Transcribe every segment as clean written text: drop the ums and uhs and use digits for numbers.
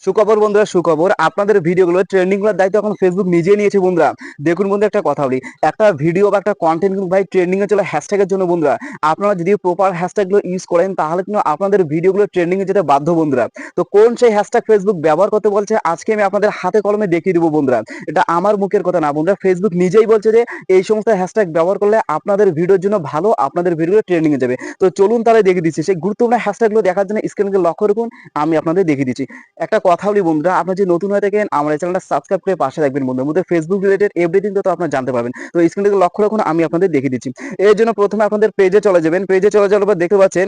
সুখবর বন্ধুরা, সুখবর। আপনাদের ভিডিওগুলো ট্রেন্ডিং গুলোর দায়িত্ব এখন ফেসবুক নিজেই নিয়েছে বন্ধুরা। দেখুন বন্ধু, একটা কথা বলি, একটা ভিডিও বা একটা কন্টেন্ট কিন্তু ভাই ট্রেন্ডিং এ চলে হ্যাশট্যাগের জন্য বন্ধুরা। আপনারা যদি প্রপার হ্যাশট্যাগ গুলো ইউজ করেন তাহলে কিন্তু আপনাদের ভিডিওগুলো ট্রেন্ডিং এ যেতে বাধ্য বন্ধুরা। তো কোন সেই হ্যাশট্যাগ ফেসবুক ব্যবহার করতে বলছে আজকে আমি আপনাদের হাতে কলমে দেখিয়ে দিব বন্ধুরা। এটা আমার মুখের কথা না বন্ধুরা, ফেসবুক নিজেই বলছে যে এই সমস্ত হ্যাশট্যাগ ব্যবহার করলে আপনাদের ভিডিওর জন্য ভালো, আপনাদের ভিডিও ট্রেন্ডিং এ যাবে। তো চলুন তাহলে দেখিয়ে দিচ্ছি। সেই গুরুত্বপূর্ণ হ্যাশট্যাগ গুলো দেখার জন্য স্ক্রিনকে লক্ষ্য রাখুন, আমি আপনাদের দেখিয়ে দিচ্ছি। একটা কথা বলি বন্ধুরা, আপনারা যদি নতুন হয়ে থাকেন আমার এই চ্যানেলটা সাবস্ক্রাইব করে পাশে রাখবেন বন্ধুর মধ্যে ফেসবুক রিলেটেড এভরিথিং তো আপনারা জানতে পারবেন। তো স্ক্রিন থেকে লক্ষ্য রাখুন, আমি আপনাদের দেখিয়ে দিচ্ছি। এর জন্য প্রথমে আপনাদের পেজে চলে যাবেন। পেজে চলে যাওয়ার পর দেখতে পাচ্ছেন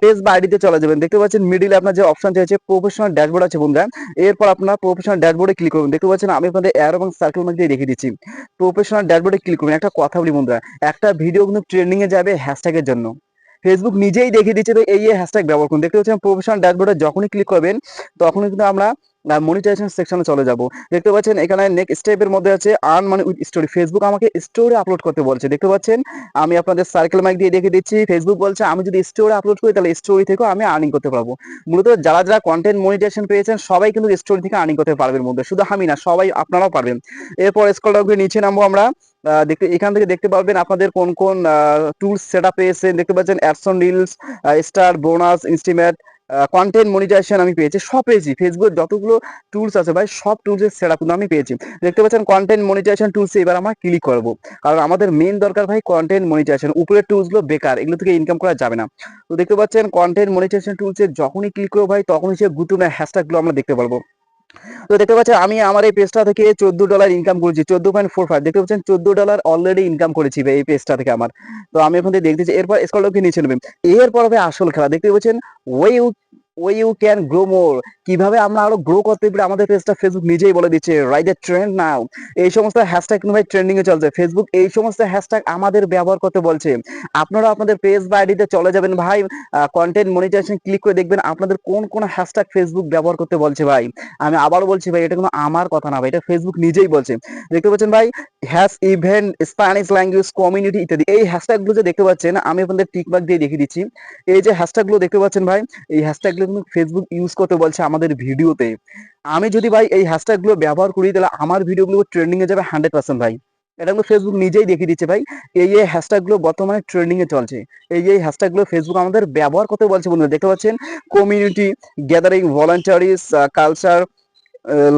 পেজ বা আইডিতে চলে যাবেন। দেখতে পাচ্ছেন মিডিলে আপনার যে অপশন আছে প্রফেশনাল ড্যাশবোর্ড আছে বন্ধুরা। এরপর আপনারা প্রফেশনাল ড্যাশবোর্ডে ক্লিক করুন। দেখতে পাচ্ছেন আমি আপনাদের অ্যারো এবং সার্কেল মার্ক দিয়ে দেখিয়ে দিচ্ছি। প্রফেশনাল ড্যাশবোর্ডে ক্লিক করুন। একটা কথা বলি বন্ধুরা, একটা ভিডিও কিন্তু ট্রেন্ডিং এ যাবে হ্যাশট্যাগের জন্য। ফেসবুক নিজেই দেখিয়ে দিচ্ছে এই হ্যাশট্যাগ ব্যবহার করুন। দেখতে পাচ্ছেন প্রফেশনাল ড্যাশবোর্ডে যখনই ক্লিক করবেন তখনই কিন্তু আমরা মনিটাইজেশন সেকশনে চলে যাব। দেখতে পাচ্ছেন এখানে নেক্সট স্টেপের মধ্যে আছে earn money with story. Facebook আমাকে স্টোরি আপলোড করতে বলছে। দেখতে পাচ্ছেন আমি আপনাদের সার্কেল মাইক দিয়ে দেখিয়ে দিচ্ছি। ফেসবুক বলছে আমি যদি স্টোরি আপলোড করি তাহলে স্টোরি থেকেও আমি আর্নিং করতে পারবো। মূলত যারা যারা কন্টেন্ট মনিটাইজেশন পেয়েছেন সবাই কিন্তু স্টোরি থেকে আর্নিং করতে পারবেন বন্ধু, শুধু আমি না, সবাই আপনারাও পারবেন। এরপর স্ক্রল ডাউন করে নিচে নামবো আমরা। দেখতে এখান থেকে দেখতে পারবেন আপনাদের কোন কোন টুলস সেটআপ পেয়েছেন। দেখতে পাচ্ছেন অ্যাডসন রিলস, স্টার, বোনাস, ইনস্টিমেট, কন্টেন্ট মনিটাইজেশন আমি পেয়েছি, সব পেয়েছি। ফেসবুক যতগুলো টুলস আছে ভাই সব টুলসের সেটআপ কিন্তু আমি পেয়েছি। দেখতে পাচ্ছেন কন্টেন্ট মনিটাইজেশন টুলসে এবার আমরা ক্লিক করব, কারণ আমাদের মেইন দরকার ভাই কন্টেন্ট মনিটাইজেশন। উপরের টুলসগুলো বেকার, এগুলো থেকে ইনকাম করা যাবে না। তো দেখতে পাচ্ছেন কন্টেন্ট মনিটাইজেশন টুলসে যখনই ক্লিক করবো ভাই তখনই সে গুরুত্বপূর্ণ হ্যাশট্যাগুলো আমরা দেখতে পারবো। তো দেখতে পাচ্ছেন আমি আমার এই পেজটা থেকে $14 ইনকাম করেছি, 14.45। দেখতে পাচ্ছেন $14 অলরেডি ইনকাম করেছি ভাই এই পেজটা থেকে আমার। তো আমি এখন দেখতেছি। এরপর স্ক্রল ডাউন নিচে নেবেন। এরপর হবে আসল খেলা। দেখতে পাচ্ছেন way you can grow more. কিভাবে আমরা আরো গ্রো করতে পারি আমাদের পেজটা ফেসবুক নিজেই বলে দিচ্ছে। রাইট দ্য ট্রেন্ড নাও। এই সমস্ত হ্যাশট্যাগ কিন্তু ভাই ট্রেন্ডিং এ চলছে। ফেসবুক এই সমস্ত হ্যাশট্যাগ আমাদের ব্যবহার করতে বলছে। আপনারা আপনাদের পেজ বা আইডিতে চলে যাবেন ভাই, কন্টেন্ট মনিটাইজেশন ক্লিক করে দেখবেন আপনাদের কোন কোন হ্যাশট্যাগ ফেসবুক ব্যবহার করতে বলছে ভাই। আমি আবারও বলছি ভাই, এটা কোনো আমার কথা না ভাই, এটা ফেসবুক নিজেই বলছে। দেখতে পাচ্ছেন ভাই hash event, Spanish language, community ইত্যাদি। এই হ্যাশট্যাগ গুলো যে দেখতে পাচ্ছেন আমি আপনাদের টিক মার্ক দিয়ে দেখিয়ে দিচ্ছি। এই যে হ্যাশট্যাগ গুলো দেখতে পাচ্ছেন ভাই, এই হ্যাশট্যাগ গুলো কিন্তু ফেসবুক ইউজ করতে বলছে আমাদের ভিডিওতে। আমি যদি ভাই এই হ্যাশট্যাগ গুলো ব্যবহার করি তাহলে আমার ভিডিও গুলো ট্রেন্ডিং এ যাবে 100% ভাই। এটা কিন্তু ফেসবুক নিজেই দেখিয়ে দিচ্ছে ভাই। এই হ্যাশট্যাগ গুলো বর্তমানে ট্রেন্ডিং এ চলছে। এই হ্যাশট্যাগ গুলো ফেসবুক আমাদের ব্যবহার করতে বলছে বন্ধুরা। দেখতে পাচ্ছেন কমিউনিটি, গ্যাদারিং, ভলান্টারিজ, কালচার,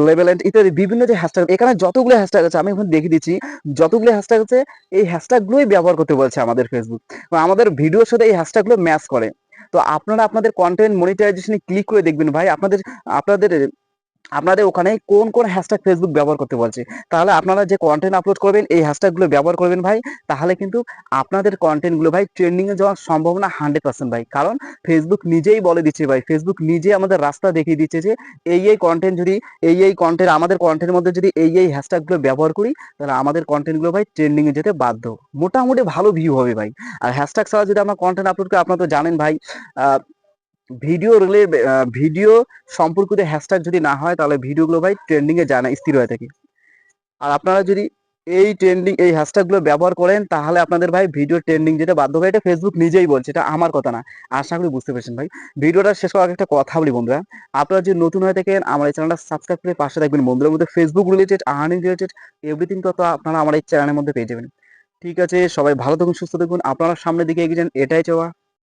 লেভেলেন্ট ইত্যাদি বিভিন্ন যে হ্যাশট্যাগ, এখানে যতগুলো হ্যাশট্যাগ আছে আমি এখন দেখিয়ে দিচ্ছি। যতগুলো হ্যাশট্যাগ আছে এই হ্যাশট্যাগ গুলোই ব্যবহার করতে বলছে আমাদের ফেসবুক, আমাদের ভিডিওর সাথে এই হ্যাশট্যাগ গুলো ম্যাচ করে। তো আপনারা আপনাদের কন্টেন্ট মনিটাইজেশনে ক্লিক করে দেখবেন ভাই আপনাদের আপনাদের আপনাদের ওখানে কোন কোন হ্যাশট্যাগ ফেসবুক ব্যবহার করতে বলছে। তাহলে আপনারা যে কন্টেন্ট আপলোড করবেন এই হ্যাশট্যাগ গুলো ব্যবহার করবেন ভাই, তাহলে কিন্তু আপনাদের কন্টেন্ট গুলো ভাই ট্রেন্ডিং এ যাওয়ার সম্ভাবনা 100% ভাই। কারণ ফেসবুক নিজেই বলে দিচ্ছে ভাই, ফেসবুক নিজে আমাদের রাস্তা দেখিয়ে দিচ্ছে যে এই কন্টেন্ট যদি এই কন্টেন্ট আমাদের কন্টেন্টের মধ্যে যদি এই হ্যাশট্যাগ গুলো ব্যবহার করি তাহলে আমাদের কন্টেন্ট গুলো ভাই ট্রেন্ডিং এ যেতে বাধ্য। মোটামুটি ভালো ভিউ হবে ভাই। আর হ্যাশট্যাগ ছাড়া যদি আমরা কন্টেন্ট আপলোড করি আপনারা তো জানেন ভাই, ভিডিও সম্পর্কিত হ্যাশট্যাগ যদি না হয় তাহলে ভিডিওগুলো ভাই ট্রেন্ডিং এ যায় না, স্থির হয়ে থাকে। আর আপনারা যদি এই হ্যাশট্যাগ গুলো ব্যবহার করেন তাহলে আপনাদের ভাই ভিডিও ট্রেন্ডিং যেতে বাধ্য হবে। এটা ফেসবুক নিজেই বলছে, এটা আমার কথা না। আশা করি বুঝতে পেরেছেন ভাই। ভিডিওটা শেষ করার আগে একটা কথা বলি বন্ধুরা, আপনারা যদি নতুন হয়ে থাকেন আমার এই চ্যানেলটা সাবস্ক্রাইব করে পাশে থাকবেন। বন্ধুদের মধ্যে Facebook related, earning related everything তত আপনারা আমার এই চ্যানেলের মধ্যে পেয়ে যাবেন। ঠিক আছে, সবাই ভালো থাকুন, সুস্থ থাকুন, আপনারা সামনের দিকে এগিয়ে যান, এটাই চাওয়া।